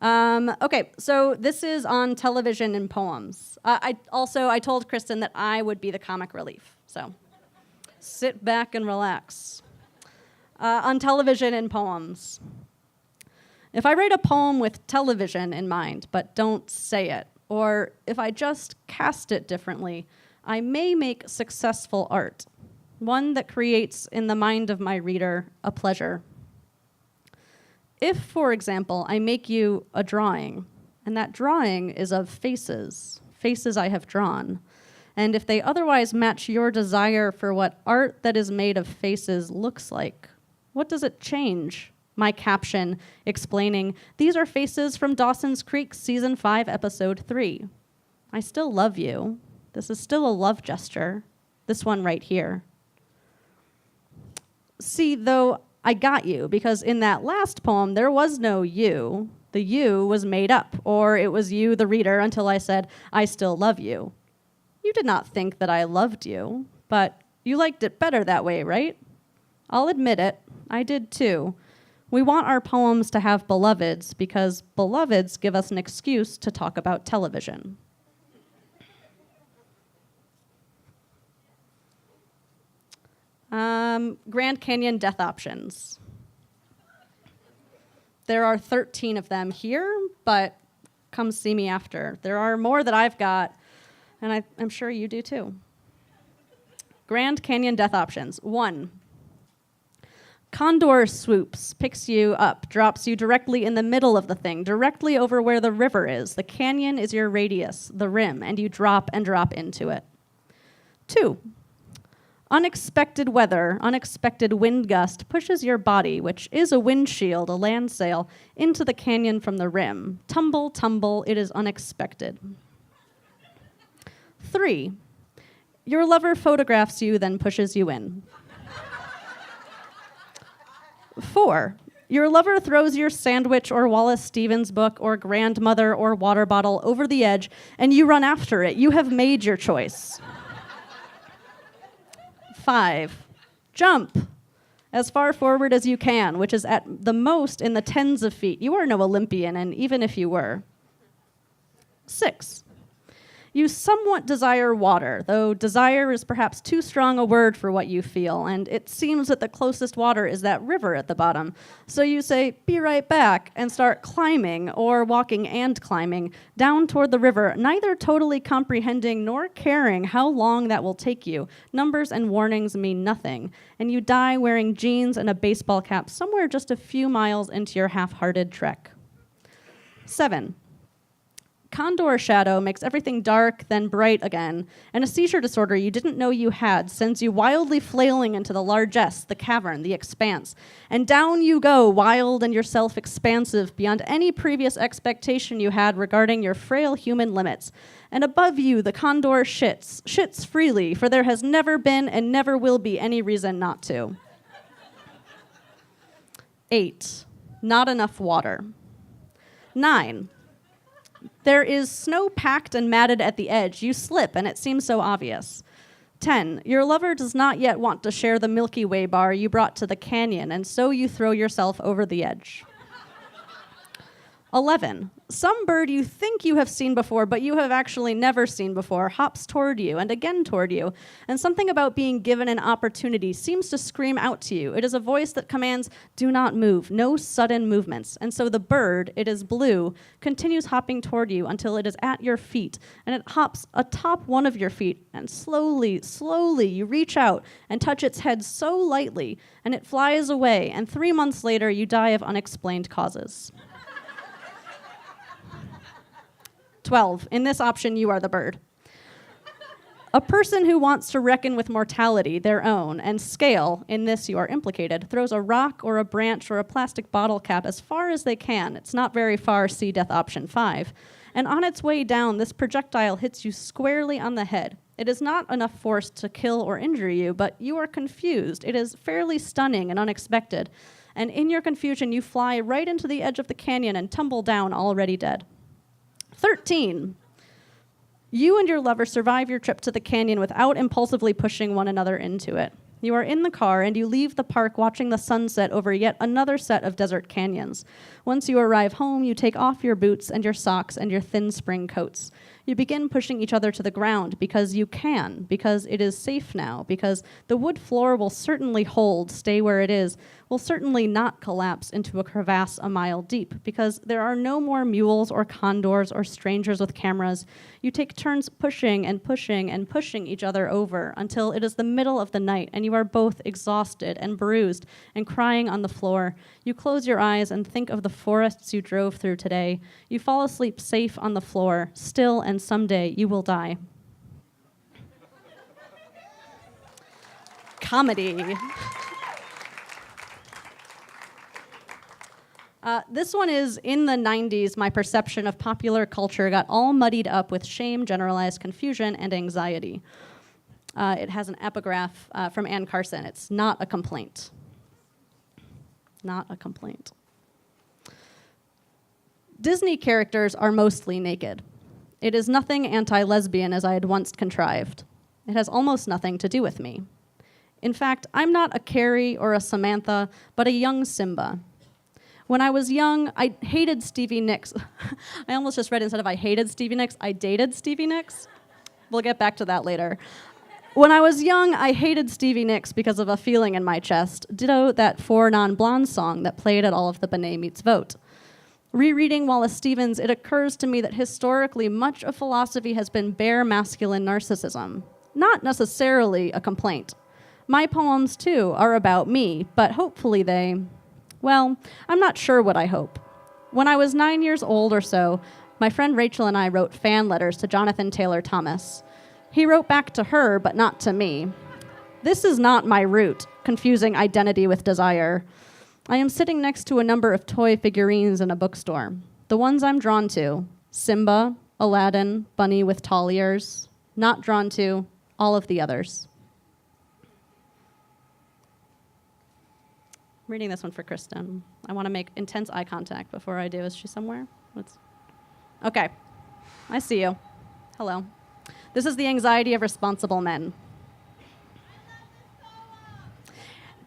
Okay, so this is on television and poems. I told Kristen that I would be the comic relief, so sit back and relax. On television and poems. If I write a poem with television in mind, but don't say it, or if I just cast it differently, I may make successful art, one that creates in the mind of my reader a pleasure. If, for example, I make you a drawing, and that drawing is of faces I have drawn, and if they otherwise match your desire for what art that is made of faces looks like, what does it change? My caption explaining, these are faces from Dawson's Creek Season 5, Episode 3. I still love you. This is still a love gesture. This one right here. See, though, I got you, because in that last poem, there was no you. The you was made up, or it was you, the reader, until I said, I still love you. You did not think that I loved you, but you liked it better that way, right? I'll admit it, I did too. We want our poems to have beloveds because beloveds give us an excuse to talk about television. Grand Canyon death options. There are 13 of them here, but come see me after. There are more that I've got, and I'm sure you do too. Grand Canyon death options. 1. Condor swoops, picks you up, drops you directly in the middle of the thing, directly over where the river is. The canyon is your radius, the rim, and you drop and drop into it. 2. Unexpected weather, unexpected wind gust pushes your body, which is a windshield, a land sail, into the canyon from the rim. Tumble, tumble, it is unexpected. 3. Your lover photographs you, then pushes you in. 4. Your lover throws your sandwich or Wallace Stevens book or grandmother or water bottle over the edge, and you run after it. You have made your choice. 5. Jump as far forward as you can, which is at the most in the tens of feet. You are no Olympian, and even if you were. 6. You somewhat desire water, though desire is perhaps too strong a word for what you feel, and it seems that the closest water is that river at the bottom. So you say, be right back, and start climbing, or walking and climbing, down toward the river, neither totally comprehending nor caring how long that will take you. Numbers and warnings mean nothing, and you die wearing jeans and a baseball cap somewhere just a few miles into your half-hearted trek. 7. Condor shadow makes everything dark, then bright again, and a seizure disorder you didn't know you had sends you wildly flailing into the largesse, the cavern, the expanse. And down you go, wild and yourself expansive, beyond any previous expectation you had regarding your frail human limits. And above you, the condor shits freely, for there has never been and never will be any reason not to. 8. Not enough water. 9. There is snow packed and matted at the edge. You slip, and it seems so obvious. 10. Your lover does not yet want to share the Milky Way bar you brought to the canyon, and so you throw yourself over the edge. 11. Some bird you think you have seen before, but you have actually never seen before, hops toward you and again toward you, and something about being given an opportunity seems to scream out to you. It is a voice that commands, do not move, no sudden movements. And so the bird, it is blue, continues hopping toward you until it is at your feet, and it hops atop one of your feet, and slowly, slowly you reach out and touch its head so lightly, and it flies away, and 3 months later you die of unexplained causes. 12. In this option, you are the bird. A person who wants to reckon with mortality, their own, and scale, in this you are implicated, throws a rock or a branch or a plastic bottle cap as far as they can. It's not very far, see death option 5. And on its way down, this projectile hits you squarely on the head. It is not enough force to kill or injure you, but you are confused. It is fairly stunning and unexpected. And in your confusion, you fly right into the edge of the canyon and tumble down already dead. 13. You and your lover survive your trip to the canyon without impulsively pushing one another into it. You are in the car and you leave the park watching the sunset over yet another set of desert canyons. Once you arrive home, you take off your boots and your socks and your thin spring coats. You begin pushing each other to the ground because you can, because it is safe now, because the wood floor will certainly hold, stay where it is, will certainly not collapse into a crevasse a mile deep, because there are no more mules or condors or strangers with cameras. You take turns pushing and pushing and pushing each other over until it is the middle of the night and you are both exhausted and bruised and crying on the floor. You close your eyes and think of the forests you drove through today. You fall asleep safe on the floor, still, and someday you will die. Comedy. This one is, in the 90s, my perception of popular culture got all muddied up with shame, generalized confusion, and anxiety. It has an epigraph from Anne Carson. It's not a complaint. Not a complaint. Disney characters are mostly naked. It is nothing anti-lesbian as I had once contrived. It has almost nothing to do with me. In fact, I'm not a Carrie or a Samantha, but a young Simba. When I was young, I hated Stevie Nicks. I almost just read instead of I hated Stevie Nicks, I dated Stevie Nicks. We'll get back to that later. When I was young, I hated Stevie Nicks because of a feeling in my chest. Ditto that Four Non-Blondes song that played at all of the Benet Meets Vote. Rereading Wallace Stevens, it occurs to me that historically much of philosophy has been bare masculine narcissism. Not necessarily a complaint. My poems, too, are about me, but hopefully they... Well, I'm not sure what I hope. When I was 9 years old or so, my friend Rachel and I wrote fan letters to Jonathan Taylor Thomas. He wrote back to her, but not to me. This is not my route, confusing identity with desire. I am sitting next to a number of toy figurines in a bookstore. The ones I'm drawn to, Simba, Aladdin, Bunny with tall ears. Not drawn to all of the others. I'm reading this one for Kristen. I want to make intense eye contact before I do. Is she somewhere? Okay. I see you. Hello. This is the anxiety of responsible men.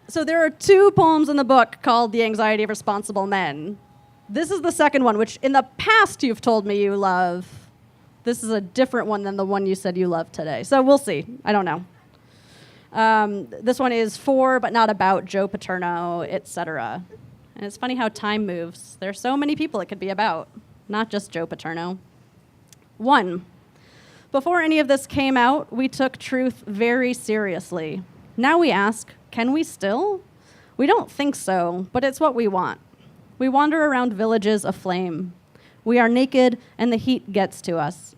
So there are 2 poems in the book called The Anxiety of Responsible Men. This is the second one, which in the past you've told me you love. This is a different one than the one you said you love today. So we'll see. I don't know. This one is for, but not about, Joe Paterno, etc. And it's funny how time moves. There are so many people it could be about, not just Joe Paterno. 1. Before any of this came out, we took truth very seriously. Now we ask, can we still? We don't think so, but it's what we want. We wander around villages aflame. We are naked, and the heat gets to us.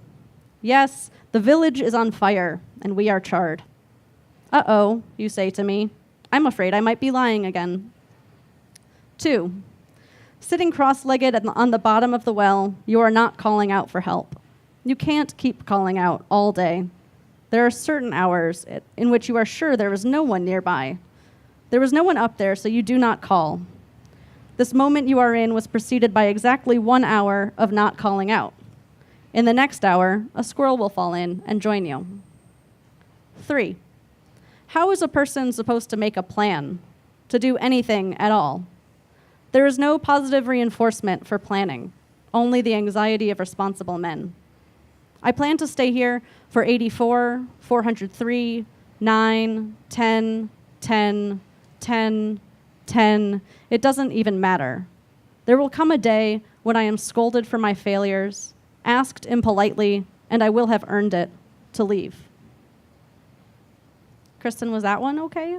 Yes, the village is on fire, and we are charred. Uh-oh, you say to me. I'm afraid I might be lying again. 2. Sitting cross-legged on the bottom of the well, you are not calling out for help. You can't keep calling out all day. There are certain hours in which you are sure there is no one nearby. There is no one up there, so you do not call. This moment you are in was preceded by exactly 1 hour of not calling out. In the next hour, a squirrel will fall in and join you. 3. How is a person supposed to make a plan, to do anything at all? There is no positive reinforcement for planning, only the anxiety of responsible men. I plan to stay here for 84, 403, 9, 10, 10, 10, 10. It doesn't even matter. There will come a day when I am scolded for my failures, asked impolitely, and I will have earned it, to leave. Kristen, was that one okay?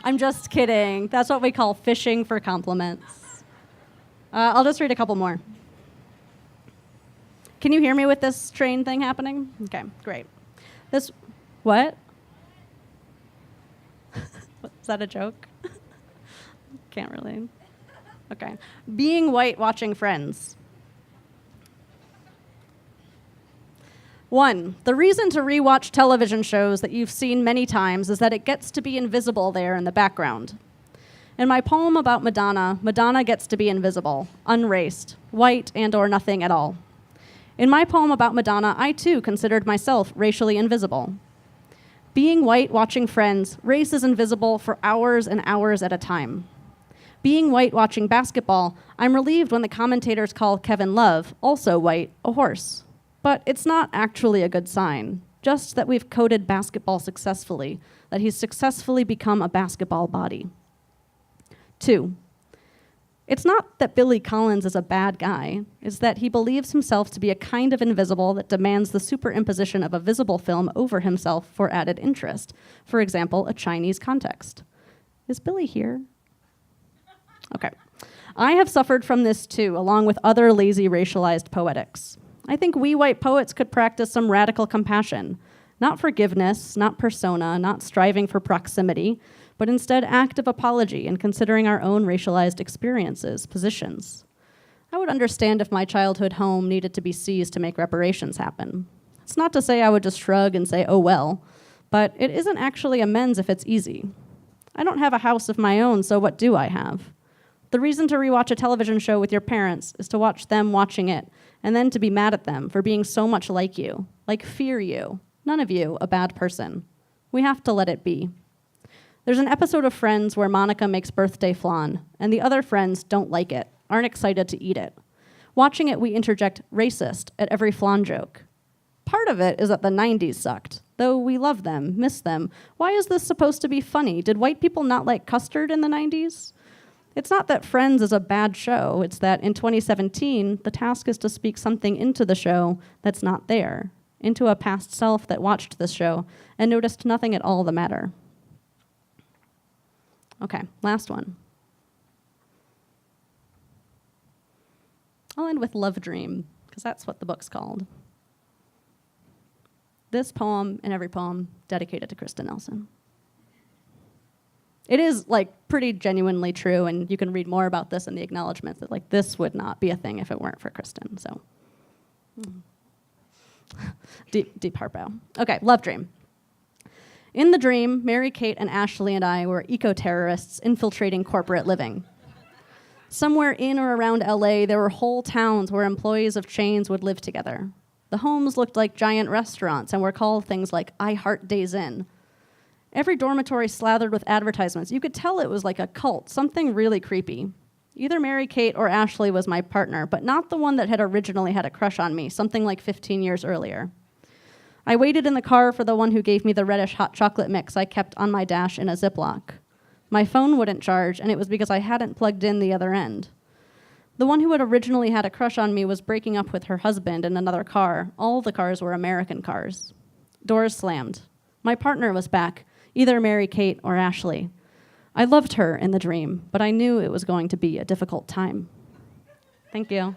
I'm just kidding. That's what we call fishing for compliments. I'll just read a couple more. Can you hear me with this train thing happening? Okay, great. What? Is that a joke? Can't really. Okay. Being white watching Friends. 1, the reason to rewatch television shows that you've seen many times is that it gets to be invisible there in the background. In my poem about Madonna, Madonna gets to be invisible, unraced, white and or nothing at all. In my poem about Madonna, I too considered myself racially invisible. Being white watching Friends, race is invisible for hours and hours at a time. Being white watching basketball, I'm relieved when the commentators call Kevin Love, also white, a horse. But it's not actually a good sign, just that we've coded basketball successfully, that he's successfully become a basketball body. 2, it's not that Billy Collins is a bad guy, it's that he believes himself to be a kind of invisible that demands the superimposition of a visible film over himself for added interest. For example, a Chinese context. Is Billy here? Okay. I have suffered from this too, along with other lazy racialized poetics. I think we white poets could practice some radical compassion. Not forgiveness, not persona, not striving for proximity, but instead active apology and considering our own racialized experiences, positions. I would understand if my childhood home needed to be seized to make reparations happen. It's not to say I would just shrug and say, oh well, but it isn't actually amends if it's easy. I don't have a house of my own, so what do I have? The reason to rewatch a television show with your parents is to watch them watching it, and then to be mad at them for being so much like you, like fear you. None of you a bad person. We have to let it be. There's an episode of Friends where Monica makes birthday flan, and the other friends don't like it, aren't excited to eat it. Watching it, we interject racist at every flan joke. Part of it is that the 90s sucked. Though we love them, miss them, why is this supposed to be funny? Did white people not like custard in the 90s? It's not that Friends is a bad show, it's that in 2017, the task is to speak something into the show that's not there, into a past self that watched this show and noticed nothing at all the matter. Okay, last one. I'll end with Love Dream, because that's what the book's called. This poem and every poem dedicated to Kristen Nelson. It is pretty genuinely true, and you can read more about this in the acknowledgments that this would not be a thing if it weren't for Kristen. So, deep heart bow. Okay, Love Dream. In the dream, Mary Kate and Ashley and I were eco-terrorists infiltrating corporate living. Somewhere in or around LA, there were whole towns where employees of chains would live together. The homes looked like giant restaurants and were called things like I Heart Days Inn. Every dormitory slathered with advertisements. You could tell it was like a cult, something really creepy. Either Mary Kate or Ashley was my partner, but not the one that had originally had a crush on me, something like 15 years earlier. I waited in the car for the one who gave me the reddish hot chocolate mix I kept on my dash in a Ziploc. My phone wouldn't charge, and it was because I hadn't plugged in the other end. The one who had originally had a crush on me was breaking up with her husband in another car. All the cars were American cars. Doors slammed. My partner was back, either Mary Kate or Ashley. I loved her in the dream, but I knew it was going to be a difficult time. Thank you.